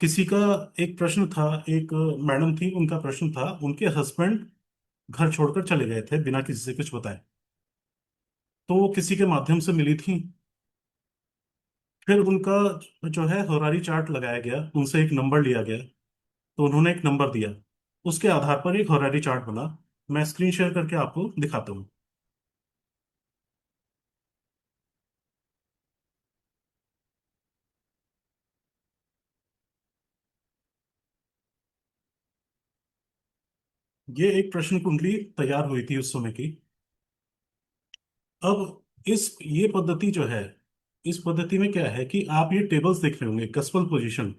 किसी का एक प्रश्न था, एक मैडम थी, उनका प्रश्न था, उनके हस्बैंड घर छोड़कर चले गए थे बिना किसी से कुछ बताए। तो वो किसी के माध्यम से मिली थी। फिर उनका जो है होरारी चार्ट लगाया गया, उनसे एक नंबर लिया गया। तो उन्होंने एक नंबर दिया, उसके आधार पर एक होरारी चार्ट बना। मैं स्क्रीन शेयर करके आपको दिखाता हूँ। ये एक प्रश्न कुंडली तैयार हुई थी उस समय की। अब इस ये पद्धति जो है, इस पद्धति में क्या है कि आप ये टेबल्स देख रहे होंगे, कस्पल पोजीशन।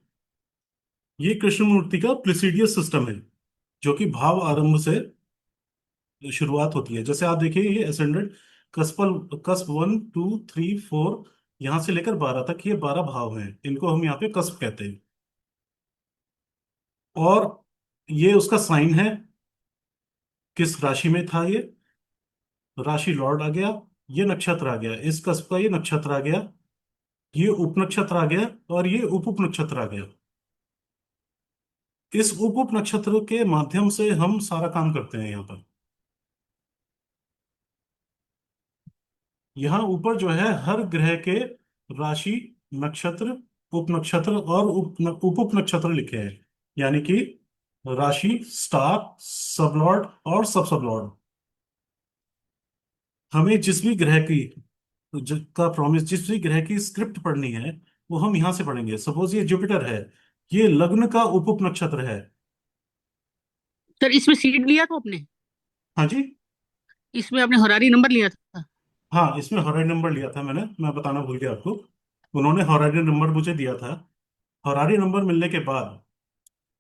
ये कृष्णमूर्ति का प्रिसीडियस सिस्टम है, जो कि भाव आरंभ से शुरुआत होती है। जैसे आप देखिए, ये असेंडेंट कस्पल, कस्प 1 2 3 4, यहां से लेकर 12 तक, ये 12 भाव हैं, इनको हम यहाँ पे कस्प कहते हैं। और ये उसका साइन है, किस राशि में था ये, राशि लॉर्ड आ गया, ये नक्षत्र आ गया, इस कस्प का ये नक्षत्र आ गया, ये उप नक्षत्र आ गया, और ये उप उप नक्षत्र आ गया। इस उप उप नक्षत्र के माध्यम से हम सारा काम करते हैं यहाँ पर। यहाँ ऊपर जो है हर ग्रह के राशि, नक्षत्र, उप नक्षत्र और उप उप नक्षत्र लिखे हैं। यानी कि राशि, स्टार, सबलॉर्ड और सब सबलॉर्ड। हमें जिस भी ग्रह की का प्रॉमिस, जिस भी ग्रह की स्क्रिप्ट पढ़नी है, वो हम यहां से पढ़ेंगे। सपोज ये जुपिटर है, ये लग्न का उप उप नक्षत्र है। सर इसमें सीट लिया था आपने? हाँ जी। इसमें आपने हरारी नंबर लिया था? हाँ, इसमें हॉरारी नंबर लिया था मैंने, मैं बताना भूल गया आपको। उन्होंने हॉरारी नंबर मुझे दिया था। हॉरारी नंबर मिलने के बाद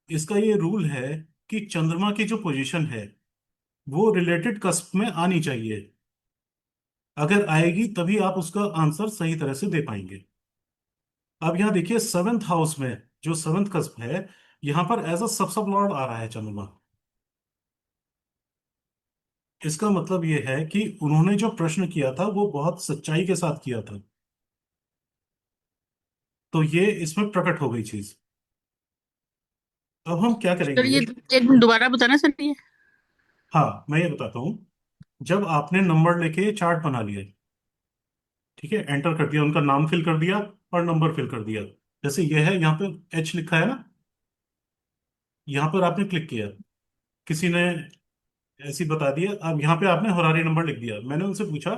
इसका ये रूल है कि चंद्रमा की जो पोजीशन है वो रिलेटेड कस्प में आनी चाहिए। अगर आएगी तभी आप उसका आंसर सही तरह से दे पाएंगे। अब यहाँ देखिए, सेवेंथ हाउस में जो सेवेंथ कस्प है, यहाँ पर एज अ सब सब लॉर्ड आ रहा है चंद्रमा। इसका मतलब ये है कि उन्होंने जो प्रश्न किया था वो बहुत सच्चाई के साथ किया था। तो ये इसमें प्रकट हो गई चीज। अब हम क्या सर करेंगे। ये एक मिनट दोबारा बताना सर ये। हाँ, मैं ये बताता हूँ। जब आपने नंबर लेके चार्ट बना लिया, ठीक है, एंटर कर दिया, उनका नाम फिल कर दिया और नंबर फिल कर दिया। जैसे ये है, यहाँ पे एच लिखा है ना, यहाँ पर आपने क्लिक किया, किसी ने ऐसी बता दिया। अब यहाँ पे आपने हरारी नंबर लिख दिया। मैंने उनसे पूछा,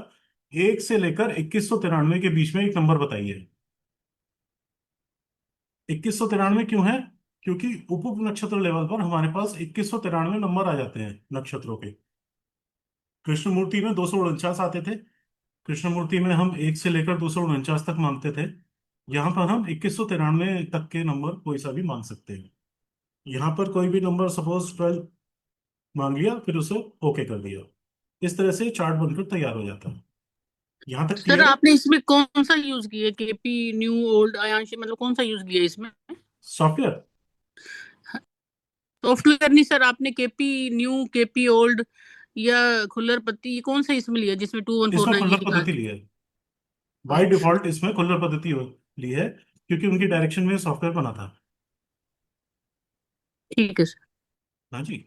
1 से लेकर 2193 के बीच में एक नंबर बताइए। 2193 क्यों है? क्योंकि उप उप नक्षत्र लेवल पर हमारे पास 2193 नंबर आ जाते हैं नक्षत्रों के। कृष्णमूर्ति में 249 आते थे। कृष्णमूर्ति में हम 1 से लेकर 249 तक मांगते थे। यहाँ पर हम 2193 तक के नंबर कोई सा भी मांग सकते हैं। यहाँ पर कोई भी नंबर, सपोज 12 मांग लिया, फिर उसे ओके कर दिया। इस तरह से चार्ट बनकर तैयार हो जाता है। यहाँ तक सर क्लियर है? आपने इसमें कौन सा यूज किया, केपी, न्यू, ओल्ड, आयांश, मतलब कौन सा यूज किया इसमें? सॉफ्टवेयर। सॉफ्टवेयर नहीं सर, आपने केपी न्यू, केपी ओल्ड या खुल्लर पत्ती, ये कौन सा इसमें लिया जिसमें टू वन फोर इसमें नाइन ये खुल्लर लिखा है? पद्धति ली है। बाय अच्छा। डिफॉल्ट इसमें खुल्लर पद्धति ली है, क्योंकि उनकी डायरेक्शन में सॉफ्टवेयर बना था। ठीक है सर। हाँ जी।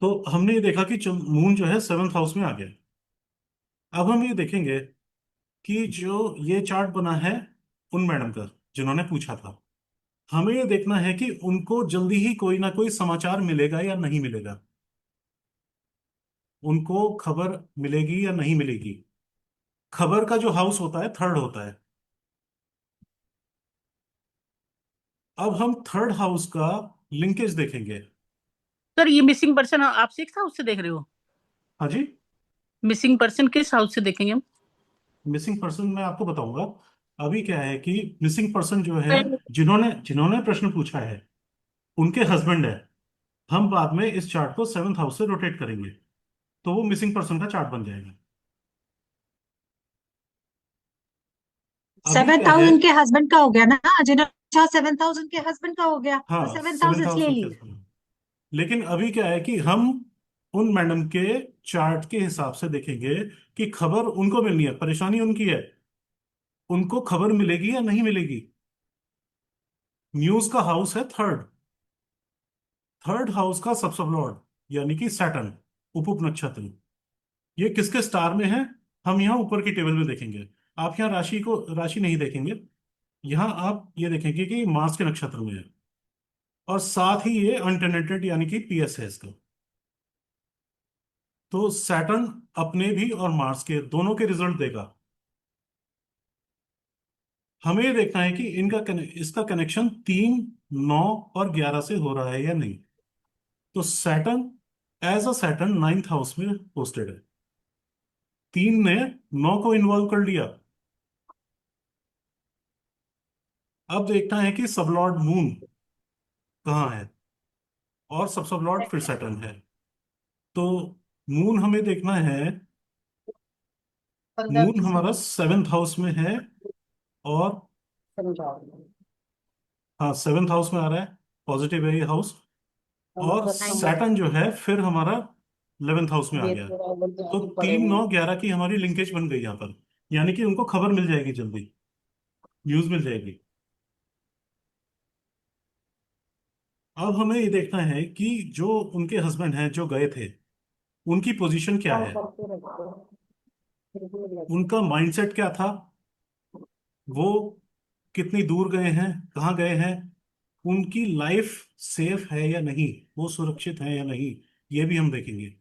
तो हमने ये देखा कि मून जो है सेवन्थ हाउस में आ गया। अब हम ये देखेंगे कि जो ये चार्ट बना है उन मैडम का जिन्होंने पूछा था, हमें ये देखना है कि उनको जल्दी ही कोई ना कोई समाचार मिलेगा या नहीं मिलेगा। उनको खबर मिलेगी या नहीं मिलेगी। खबर का जो हाउस होता है, थर्ड होता है। अब हम थर्ड हाउस का लिंकेज देखेंगे। सर ये मिसिंग पर्सन आप सिक्स हाउस से देख रहे हो? हाँ जी। मिसिंग पर्सन किस हाउस से देखेंगे हम? मिसिंग पर्सन मैं आपको बताऊंगा। अभी क्या है कि मिसिंग पर्सन जो है, सर जिन्होंने जिन्होंने प्रश्न पूछा है, उनके हस्बैंड है। हम बाद में इस चार्ट को सेवन्थ हाउस से रोटेट करेंगे, तो वो मिसिंग पर्सन का चार्ट बन जाएगा। अभी सेवेंथ क्या हाउस है। उनके हस्बैंड का हो गया ना, जिन्होंने पूछा सेवेंथ हाउस उनके हस्बैंड का हो गया, तो हाँ, सेवेंथ हाउस सेवन्थ हाउस इसलिए उनके लिए। husband। लेकिन अभी क्या है कि हम उन मैडम के चार्ट के हिसाब से देखेंगे कि खबर उनको मिलनी है, परेशानी उनकी है, उनको खबर मिलेगी या नहीं मिलेगी। म्यूज का हाउस है थर्ड। थर्ड हाउस का सब सब लॉर्ड यानी कि सैटर्न, उपउप नक्षत्र, ये किसके स्टार में है? हम यहाँ ऊपर की टेबल में देखेंगे। आप यहाँ राशि नहीं देखेंगे, यहाँ आप ये देखेंगे कि मार्स के नक्षत्र में है, और साथ ही ये अनटेनेटेड यानी कि पीएस है इसका। तो सैटर्न अपने भी और मार्स के दोनों के रिजल्ट देगा। हमें ये देखना है कि इसका कनेक्शन 3, 9 और 11 से हो रहा है या नहीं। तो Saturn as a Saturn 9th house में पोस्टेड है। 3 ने 9 को इन्वॉल्व कर लिया। अब देखना है कि सबलॉर्ड मून कहाँ है, और सब सबलॉर्ड फिर सैटर्न है। तो मून हमें देखना है, मून हमारा 7th हाउस में है, और हाँ 7th हाउस में आ रहा है, पॉजिटिव है ये हाउस। और सैटर्न जो है फिर हमारा 11th हाउस में आ गया। तो 3, 9, 11 की हमारी लिंकेज बन गई यहाँ पर, यानी कि उनको खबर मिल जाएगी, जल्दी न्यूज मिल जाएगी। अब हमें ये देखना है कि जो उनके हस्बैंड हैं जो गए थे, उनकी पोजीशन क्या है, उनका माइंडसेट क्या था, वो कितनी दूर गए हैं, कहाँ गए हैं, उनकी लाइफ सेफ है या नहीं, वो सुरक्षित है या नहीं, ये भी हम देखेंगे।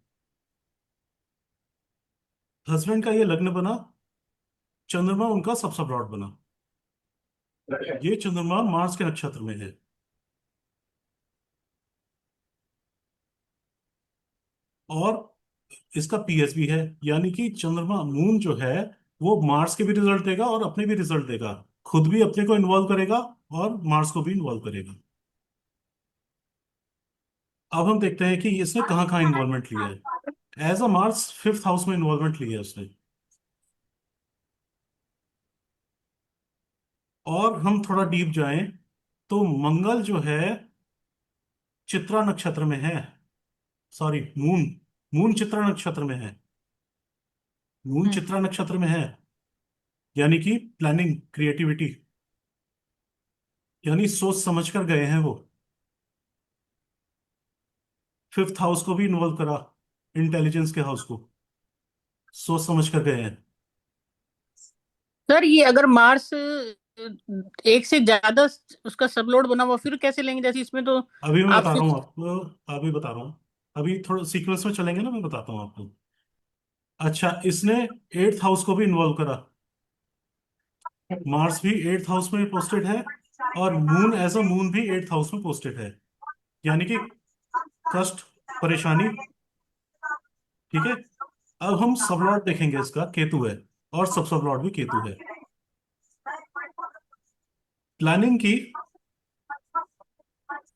हस्बैंड का ये लग्न बना, चंद्रमा उनका सबसे ब्रॉड बना, ये चंद्रमा मार्स के नक्षत्र में है। और इसका पीएस भी है, यानी कि चंद्रमा मून जो है वो मार्स के भी रिजल्ट देगा और अपने भी रिजल्ट देगा, खुद भी अपने को इन्वॉल्व करेगा और मार्स को भी इन्वॉल्व करेगा। अब हम देखते हैं कि इसने कहाँ कहाँ इन्वॉल्वमेंट लिया है। As a Mars 5th house में इन्वॉल्वमेंट लिया है उसने। और हम थोड़ा डीप जाएं तो मंगल जो है चित्रा नक्षत्र में है, सॉरी मून, मून चित्रा नक्षत्र में है, मून चित्रा नक्षत्र में है, यानी कि प्लानिंग, क्रिएटिविटी, यानी सोच समझ कर गए हैं वो। 5th हाउस को भी इन्वॉल्व करा, इंटेलिजेंस के हाउस को, सोच समझ कर गए हैं। सर ये अगर मार्स एक से ज्यादा उसका सबलोड बना हुआ फिर कैसे लेंगे, जैसे इसमें तो अभी मैं आप बता रहा हूँ सिक्स। आपको, अभी बता रहा हूँ, अभी थोड़ा सीक्वेंस में चलेंगे ना, मैं बताता हूँ आपको। अच्छा, इसने 8th हाउस को भी इन्वॉल्व करा, मार्स भी 8th हाउस में पोस्टेड है, और मून एज अ मून भी 8th हाउस में पोस्टेड है, यानी कि कष्ट, परेशानी। ठीक है। अब हम सबलॉर्ड देखेंगे, इसका केतु है, और सब सबलॉर्ड भी केतु है। प्लानिंग की,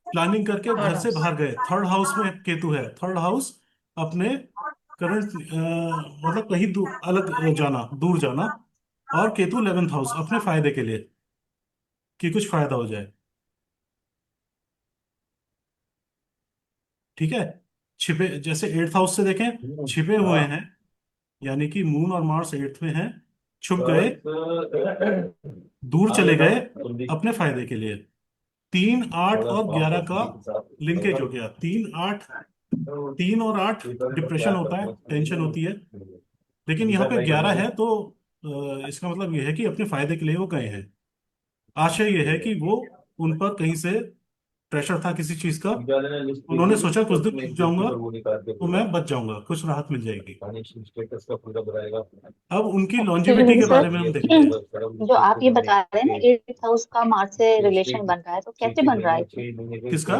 प्लानिंग करके घर से बाहर गए, 3rd हाउस में केतु है, 3rd हाउस अपने करंट, मतलब कहीं अलग जाना, दूर जाना। और केतु 11th हाउस अपने फायदे के लिए, कि कुछ फायदा हो जाए। ठीक है। छिपे, जैसे 8th हाउस से देखें, छिपे हुए हैं, यानी कि मून और मार्स 8th में हैं, छुप गए, दूर चले गए अपने फायदे के लिए। 3, 8 और 11 का लिंकेज हो गया। 3, 8, 3 और 8 डिप्रेशन होता है, टेंशन होती है, लेकिन यहाँ पे 11 है, तो इसका मतलब यह है कि अपने फायदे के लिए वो गए हैं। आशय यह है कि वो, उन पर कहीं से प्रेशर था किसी चीज का, उन्होंने सोचा कुछ दिन रुक जाऊंगा तो मैं बच जाऊंगा, कुछ राहत मिल जाएगी। अब उनकी लॉन्जिविटी फिर के सर बारे में हम देखते हैं। जो आप ये बता रहे हैं ना 8th हाउस का मार्स से रिलेशन बन रहा है, तो कैसे बन रहा है किसका?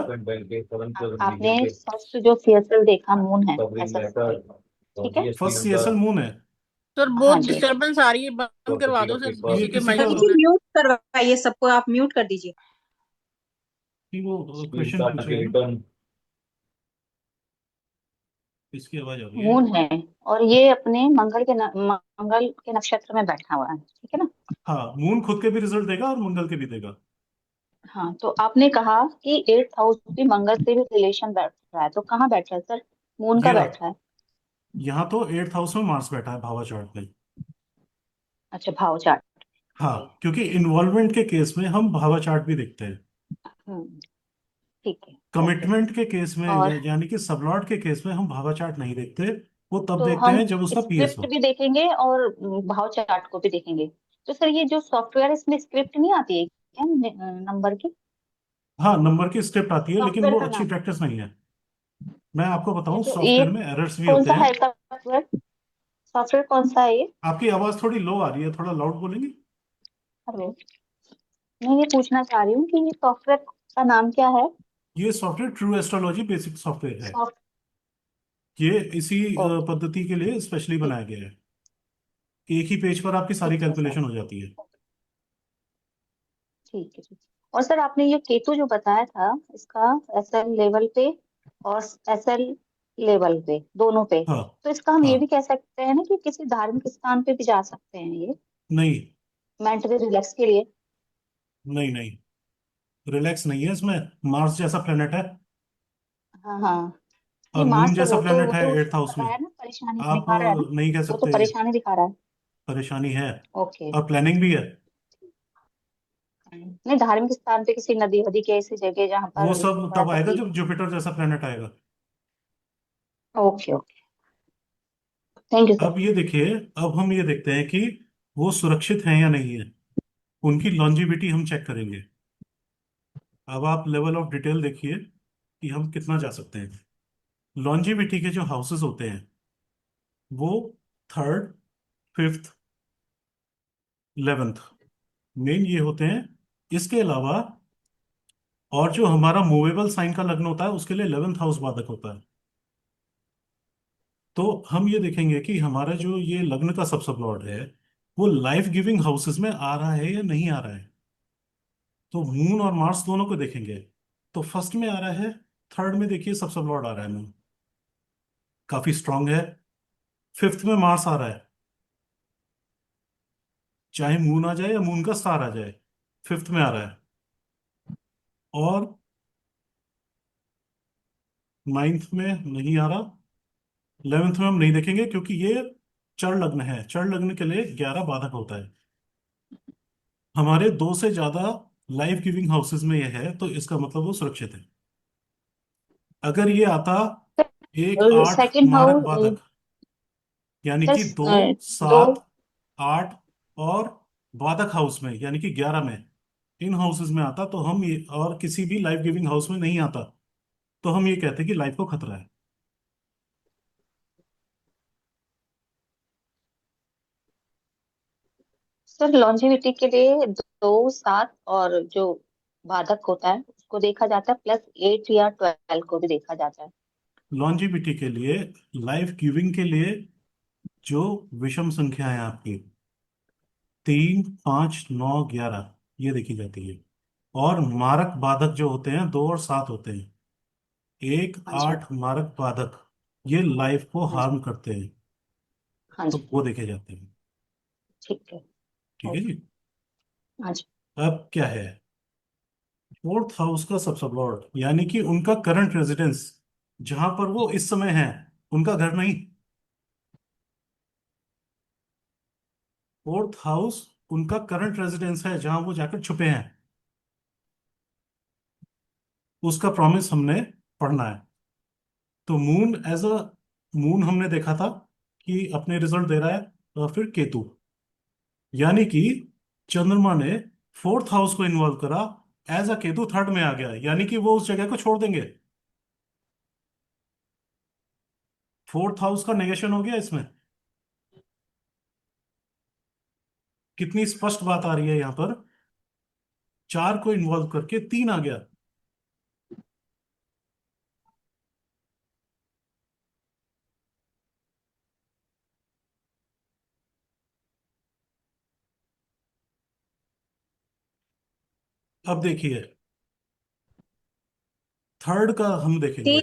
आपने फर्स्ट जो सीएसएल देखा मून है ऐसा सही, ठीक है। फर्स्ट सीएसएल मून है। सर हाँ बहुत जी। डिस्टरबेंस आ रही है, बंद करवा दो सर, ये किसी के किसी माइक का, में सभी हो जी रहा म्यूट करवाइए, सबको आप म्यूट कर दीजिए। कि वो क्वेश्चन पूछ रहे हैं ना, इसकी आवाज आ रही है। मून है और ये अपने मंगल के नक्षत्र में बैठा हुआ है, ठीक है ना। हाँ, मून खुद के भी रिजल्ट देगा और मंगल के भी देगा। हाँ तो आपने कहा कि 8th हाउस भी मंगल से भी रिलेशन बैठ रहा है, तो कहाँ बैठ रहा है सर, मून का ये रहा, बैठ रहा है। यहाँ तो 8th हाउस में मार्स बैठा है भावा चार्ट में। अच्छा भाव चार्ट। हाँ, क्योंकि इन्वॉल्वमेंट के केस में हम भावा चार्ट भी देखते हैं। हम्म, ठीक है। ओके। कमिटमेंट के केस में और यानी कि सबलॉट के केस में हम भावा चार्ट नहीं देखते, वो तब तो देखते हम हैं जब उसका पीएस स्क्रिप्ट हो। भी देखेंगे और भाव चार्ट को भी देखेंगे। तो सर ये जो सॉफ्टवेयर है इसमें स्क्रिप्ट नहीं आती है क्या नंबर की? हाँ, नंबर की स्क्रिप्ट आती है, लेकिन सॉफ्टवेयर वो का अच्छी नाम प्रैक्टिस नहीं है। मैं आपको ये बताऊं, तो ये सॉफ्टवेयर में एरर्स भी कौन होते सा हैं। है सॉफ्टवेयर? सॉफ्टवेयर कौन सा है ये? आपकी आवाज थोड़ी लो आ रही है, थोड़ा लाउड बोलेंगे? हेलो। मैं ये पूछना चाह रही हूँ कि ये सॉफ्टवेयर का नाम क्या है? ये software true astrology basic software है। सॉफ्ट ये इसी ओके। पद्धति के लिए स्पेशली ठीक बनाया गया है। एक ही पेज पर आपकी सारी ठीक है सर। कैलकुलेशन हो जाती है। ठीक है, ठीक। और सर आपने ये केतु जो बताया था इसका एसएल लेवल पे और एसएल लेवल पे दोनों पे, हाँ। तो इसका हम हाँ। ये भी कह सकते हैं ना कि किसी धार्मिक स्थान पे भी जा सकते हैं ये नहीं, मेंटली रिलैक्स के लिए? नहीं, नहीं, रिलैक्स नहीं है इसमें। मार्स जैसा प्लेनेट है, हाँ हाँ। नहीं और मून मार्स है, जैसा प्लेनेट वो है तो एट्थ हाउस में। बताया ना, परेशानी आप दिखा रहा है ना। नहीं कह वो तो सकते परेशानी दिखा रहा है। परेशानी है, ओके। और प्लानिंग भी है। नहीं धार्मिक स्थान पे किसी नदी वदी के ऐसी जगह जहाँ वो पर सब थोड़ा तब सा आएगा पीस। जब जुपिटर जैसा प्लेनेट आएगा। Okay okay. Thank you sir. अब ये देखिए, अब हम ये देखते हैं कि वो सुरक्षित हैं या नहीं है। उनकी लॉन्जिविटी हम चेक करेंगे। अब आप लेवल ऑफ डिटेल देखिए कि हम कितना जा सकते हैं। लॉन्जिविटी के जो हाउसेस होते हैं वो थर्ड, फिफ्थ, 11th मेन ये होते हैं। इसके अलावा और जो हमारा मूवेबल साइन का लग्न होता है उसके लिए 11th हाउस बाधक होता है। तो हम ये देखेंगे कि हमारा जो ये लग्न का सब सब लॉर्ड है वो लाइफ गिविंग हाउसेस में आ रहा है या नहीं आ रहा है। तो मून और मार्स दोनों को देखेंगे। तो फर्स्ट में आ रहा है, थर्ड में देखिए सब सब लॉर्ड आ रहा है मून, काफी स्ट्रांग है। फिफ्थ में मार्स आ रहा है, चाहे मून आ जाए या मून का स्टार आ जाए, फिफ्थ में आ रहा है। और नाइन्थ में नहीं आ रहा। 11th में हम नहीं देखेंगे क्योंकि ये चर लग्न है, चर लग्न के लिए 11 बाधक होता है। हमारे दो से ज्यादा लाइफ गिविंग हाउसेस में ये है तो इसका मतलब वो सुरक्षित है। अगर ये आता एक आठ सेकंड मारक हाउस बाधक, यानी कि दो, सर, दो। सात, आठ और बाधक हाउस में यानी कि 11 में, इन हाउसेस में आता तो हम ये, और किसी भी लाइफ गिविंग हाउस में नहीं आता तो हम ये कहते हैं कि लाइफ को खतरा है। सर लॉन्जेविटी के लिए दो, सात और जो बाधक होता है उसको देखा जाता है, प्लस 8 या 12 को भी देखा जाता है। लॉन्जिविटी के लिए, लाइफ गिविंग के लिए जो विषम संख्या है आपकी, 3, 5, 9, 11, ये देखी जाती है। और मारक बाधक जो होते हैं 2 और 7 होते हैं, 1, हाँ जी। 8 मारक बाधक, ये लाइफ को हाँ जी। हार्म करते हैं, हाँ तो जी। वो देखे जाते हैं। ठीक है। ठीक है ओके। जी। हाँ जी। अब क्या है, फोर्थ हाउस का सब सब लॉर्ड यानी कि उनका करंट रेजिडेंस, जहां पर वो इस समय है, उनका घर नहीं। फोर्थ हाउस उनका करंट रेजिडेंस है, जहां वो जाकर छुपे हैं। उसका प्रॉमिस हमने पढ़ना है। तो मून एज अ मून हमने देखा था कि अपने रिजल्ट दे रहा है, और फिर केतु, यानी कि चंद्रमा ने फोर्थ हाउस को इन्वॉल्व करा, एज अ केतु थर्ड में आ गया, यानी कि वो उस जगह को छोड़ देंगे। फोर्थ हाउस का नेगेशन हो गया इसमें। कितनी स्पष्ट बात आ रही है यहां पर, 4 को इन्वॉल्व करके 3 आ गया। अब देखिए, थर्ड का हम देखेंगे।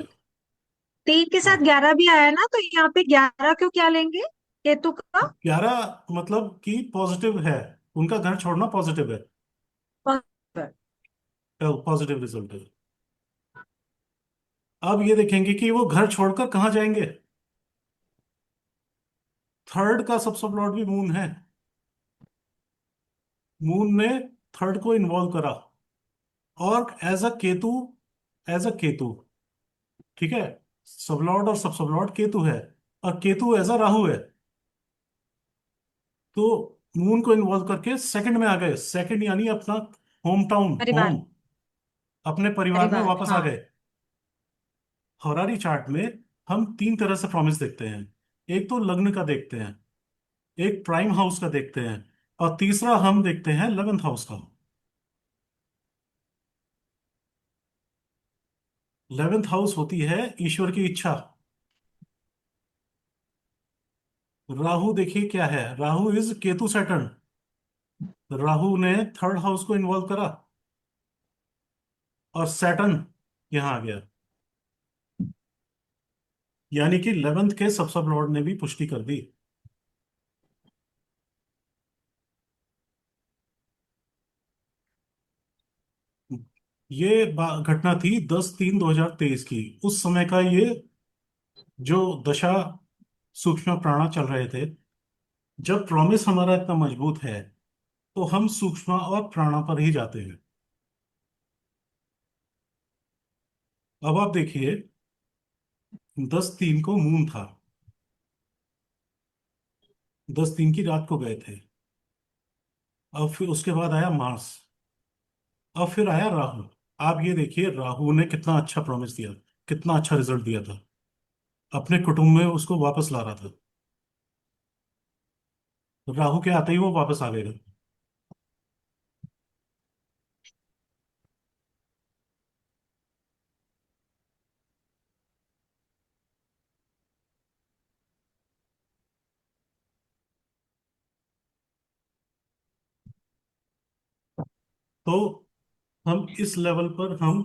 3 के साथ हाँ, 11 भी आया ना, तो यहाँ पे 11 क्यों क्या लेंगे केतु का? 11 मतलब कि पॉजिटिव है, उनका घर छोड़ना पॉजिटिव है, पॉजिटिव रिजल्ट है। अब ये देखेंगे कि वो घर छोड़कर कहाँ जाएंगे। थर्ड का सब सब लॉर्ड भी मून है। मून ने थर्ड को इन्वॉल्व करा, और एज अ केतु, ठीक है, सबलॉर्ड और सब सबलॉर्ड केतु है, और केतु एज अ राहु है। तो मून को इन्वॉल्व करके सेकंड में आ गए, सेकंड यानी अपना होम टाउन, परिवार। होम, अपने परिवार में परिवार, वापस आ हाँ। गए। हरारी चार्ट में हम तीन तरह से प्रॉमिस देखते हैं। एक तो लग्न का देखते हैं, एक प्राइम हाउस का देखते हैं, और तीसरा हम देखते हैं 11th हाउस का। 11th हाउस होती है ईश्वर की इच्छा। राहु देखिए क्या है, राहु इज केतु सैटर्न। राहु ने थर्ड हाउस को इन्वॉल्व करा, और सैटर्न यहां आ गया, यानी कि 11th के सब लॉर्ड ने भी पुष्टि कर दी। ये घटना थी 10/3/2023 की। उस समय का ये जो दशा सूक्ष्म प्राणा चल रहे थे। जब प्रॉमिस हमारा इतना मजबूत है तो हम सूक्ष्म और प्राणा पर ही जाते हैं। अब आप देखिए, 10/3 को मून था, 10/3 की रात को गए थे। अब फिर उसके बाद आया मार्स, अब फिर आया राहु। आप ये देखिए राहु ने कितना अच्छा प्रॉमिस दिया, कितना अच्छा रिजल्ट दिया था, अपने कुटुंब में उसको वापस ला रहा था। राहु के आते ही वो वापस आ गए। तो हम इस लेवल पर हम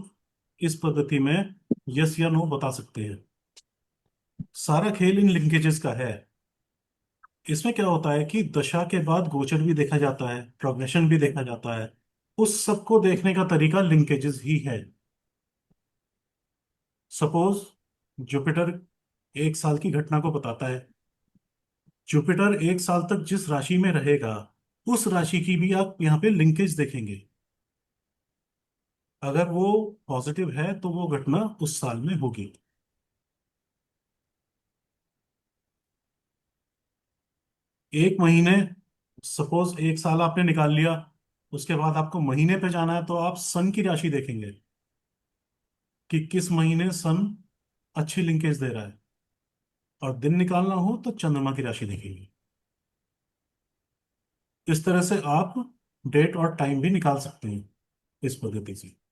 इस पद्धति में यस या नो बता सकते हैं। सारा खेल इन लिंकेजेस का है। इसमें क्या होता है कि दशा के बाद गोचर भी देखा जाता है, प्रोग्रेशन भी देखा जाता है। उस सबको देखने का तरीका लिंकेजेस ही है। सपोज जुपिटर एक साल की घटना को बताता है। जुपिटर एक साल तक जिस राशि में रहेगा, उस राशि की भी आप यहाँ पे लिंकेज देखेंगे। अगर वो पॉजिटिव है तो वो घटना उस साल में होगी। एक महीने, सपोज एक साल आपने निकाल लिया, उसके बाद आपको महीने पे जाना है तो आप सन की राशि देखेंगे कि किस महीने सन अच्छी लिंकेज दे रहा है, और दिन निकालना हो तो चंद्रमा की राशि देखेंगे। इस तरह से आप डेट और टाइम भी निकाल सकते हैं इस पद्धति से।